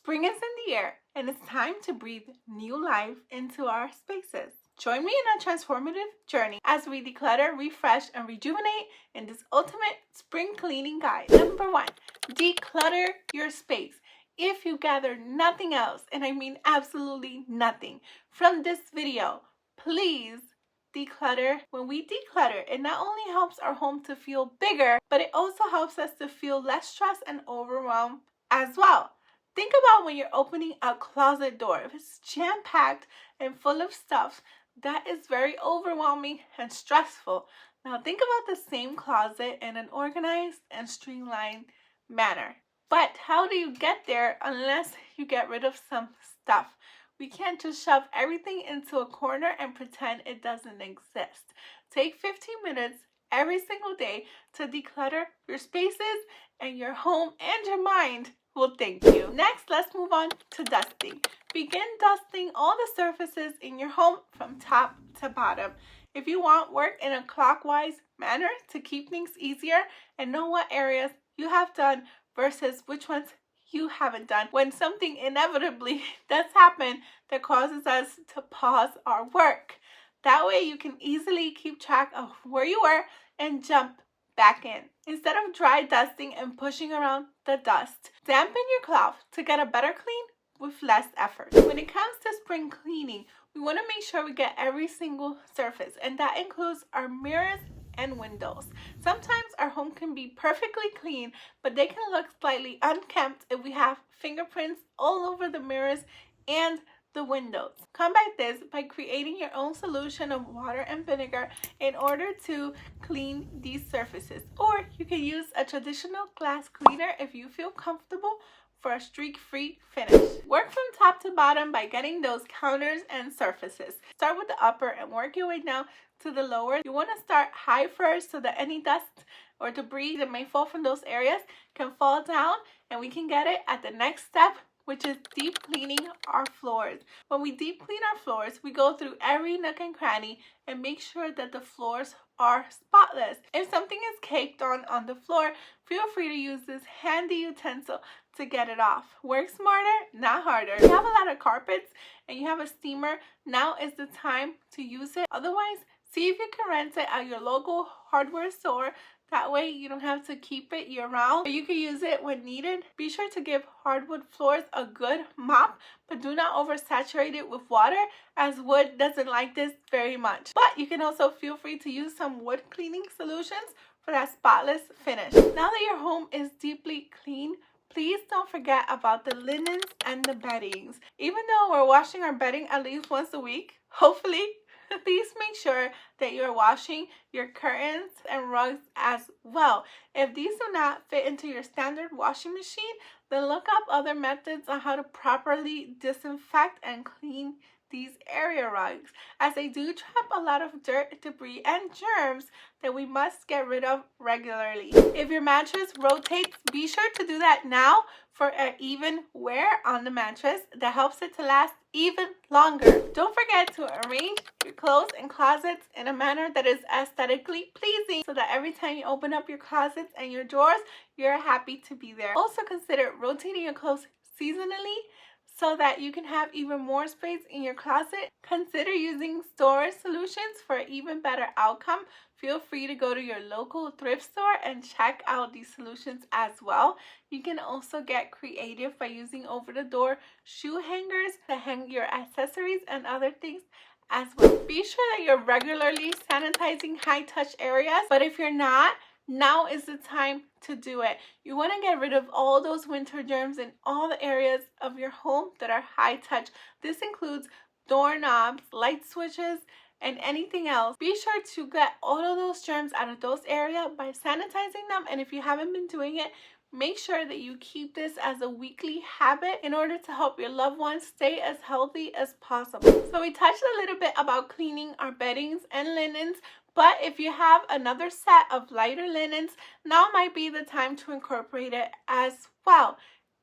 Spring is in the air, and it's time to breathe new life into our spaces. Join me in a transformative journey as we declutter, refresh, and rejuvenate in this ultimate spring cleaning guide. Number 1, declutter your space. If you gather nothing else, and I mean absolutely nothing, from this video, please declutter. When we declutter, it not only helps our home to feel bigger, but it also helps us to feel less stressed and overwhelmed as well. Think about when you're opening a closet door. If it's jam-packed and full of stuff, that is very overwhelming and stressful. Now think about the same closet in an organized and streamlined manner. But how do you get there unless you get rid of some stuff? We can't just shove everything into a corner and pretend it doesn't exist. Take 15 minutes every single day to declutter your spaces, and your home and your mind will thank you. Next, let's move on to dusting. Begin dusting all the surfaces in your home from top to bottom. If you want, work in a clockwise manner to keep things easier and know what areas you have done versus which ones you haven't done when something inevitably does happen that causes us to pause our work. That way you can easily keep track of where you were and jump back in. Instead of dry dusting and pushing around the dust, dampen your cloth to get a better clean with less effort. When it comes to spring cleaning, we want to make sure we get every single surface, and that includes our mirrors and windows. Sometimes our home can be perfectly clean, but they can look slightly unkempt if we have fingerprints all over the mirrors and the windows. Combat this by creating your own solution of water and vinegar in order to clean these surfaces. Or you can use a traditional glass cleaner if you feel comfortable for a streak-free finish. Work from top to bottom by getting those counters and surfaces. Start with the upper and work your way down to the lower. You want to start high first so that any dust or debris that may fall from those areas can fall down, and we can get it at the next step, which is deep cleaning our floors. When we deep clean our floors, we go through every nook and cranny and make sure that the floors are spotless. If something is caked on the floor, feel free to use this handy utensil to get it off. Work smarter, not harder. If you have a lot of carpets and you have a steamer, now is the time to use it. Otherwise, see if you can rent it at your local hardware store. That way you don't have to keep it year round, but you can use it when needed. Be sure to give hardwood floors a good mop, but do not oversaturate it with water, as wood doesn't like this very much. But you can also feel free to use some wood cleaning solutions for that spotless finish. Now that your home is deeply clean, please don't forget about the linens and the beddings. Even though we're washing our bedding at least once a week, hopefully, please make sure that you're washing your curtains and rugs as well. If these do not fit into your standard washing machine, then look up other methods on how to properly disinfect and clean these area rugs, as they do trap a lot of dirt, debris, and germs that we must get rid of regularly. If your mattress rotates, be sure to do that now for an even wear on the mattress that helps it to last even longer. Don't forget to arrange your clothes and closets in a manner that is aesthetically pleasing, so that every time you open up your closets and your drawers, you're happy to be there. Also consider rotating your clothes seasonally so that you can have even more space in your closet. Consider using storage solutions for an even better outcome. Feel free to go to your local thrift store and check out these solutions as well. You can also get creative by using over-the-door shoe hangers to hang your accessories and other things as well. Be sure that you're regularly sanitizing high-touch areas, but if you're not, now is the time to do it. You want to get rid of all those winter germs in all the areas of your home that are high touch. This includes doorknobs, light switches, and anything else. Be sure to get all of those germs out of those areas by sanitizing them, and if you haven't been doing it, make sure that you keep this as a weekly habit in order to help your loved ones stay as healthy as possible. So we touched a little bit about cleaning our beddings and linens, but if you have another set of lighter linens, now might be the time to incorporate it as well.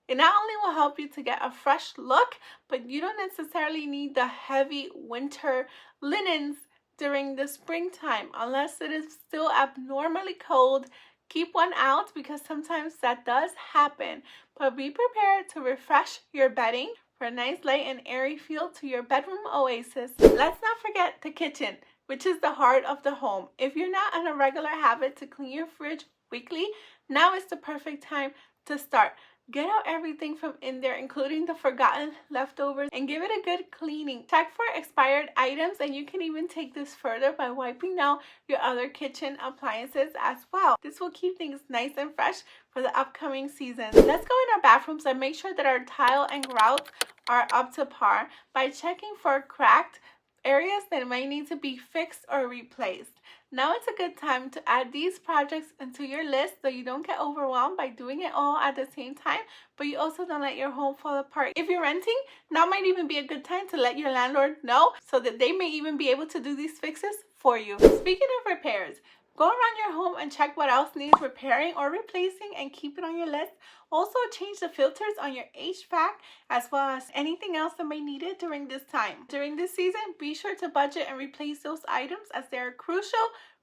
It not only will help you to get a fresh look, but you don't necessarily need the heavy winter linens during the springtime. Unless it is still abnormally cold, keep one out, because sometimes that does happen. but be prepared to refresh your bedding for a nice light and airy feel to your bedroom oasis. Let's not forget the kitchen, which is the heart of the home. If you're not on a regular habit to clean your fridge weekly, now is the perfect time to start. Get out everything from in there, including the forgotten leftovers, and give it a good cleaning. Check for expired items, and you can even take this further by wiping down your other kitchen appliances as well. This will keep things nice and fresh for the upcoming season. Let's go in our bathrooms and make sure that our tile and grouts are up to par by checking for cracked areas that might need to be fixed or replaced. Now it's a good time to add these projects into your list so you don't get overwhelmed by doing it all at the same time, but you also don't let your home fall apart. If you're renting, now might even be a good time to let your landlord know so that they may even be able to do these fixes for you. Speaking of repairs, go around your home and check what else needs repairing or replacing and keep it on your list. Also, change the filters on your HVAC as well as anything else that may need it during this time. During this season, be sure to budget and replace those items as they are crucial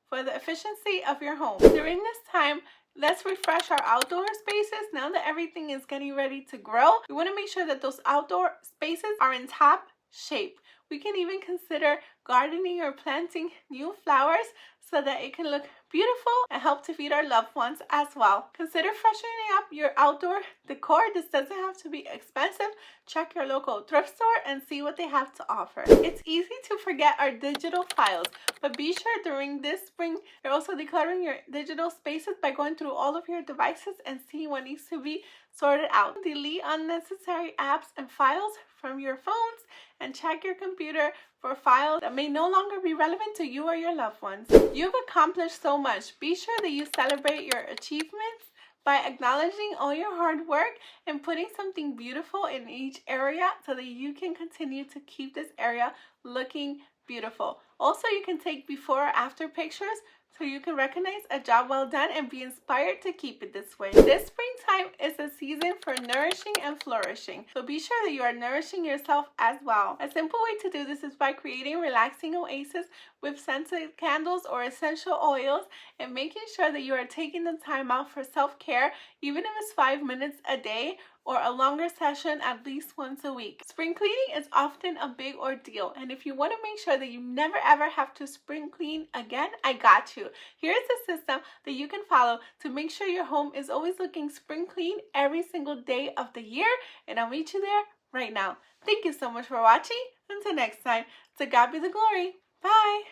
for the efficiency of your home. During this time, let's refresh our outdoor spaces. Now that everything is getting ready to grow, we want to make sure that those outdoor spaces are in top shape. We can even consider gardening or planting new flowers so that it can look beautiful and help to feed our loved ones as well. Consider freshening up your outdoor decor. This doesn't have to be expensive. Check your local thrift store and see what they have to offer. It's easy to forget our digital files, but be sure during this spring, you're also decluttering your digital spaces by going through all of your devices and seeing what needs to be sorted out. Delete unnecessary apps and files from your phones and check your computer for files that may no longer be relevant to you or your loved ones. You've accomplished so much. Be sure that you celebrate your achievements by acknowledging all your hard work and putting something beautiful in each area so that you can continue to keep this area looking beautiful. Also, you can take before or after pictures so you can recognize a job well done and be inspired to keep it this way. This springtime is a season for nourishing and flourishing, so be sure that you are nourishing yourself as well. A simple way to do this is by creating relaxing oases with scented candles or essential oils and making sure that you are taking the time out for self-care, even if it's 5 minutes a day or a longer session at least once a week. Spring cleaning is often a big ordeal, and if you want to make sure that you never ever have to spring clean again, I got you. Here's the system that you can follow to make sure your home is always looking spring clean every single day of the year, and I'll meet you there right now. Thank you so much for watching. Until next time, to God be the glory. Bye!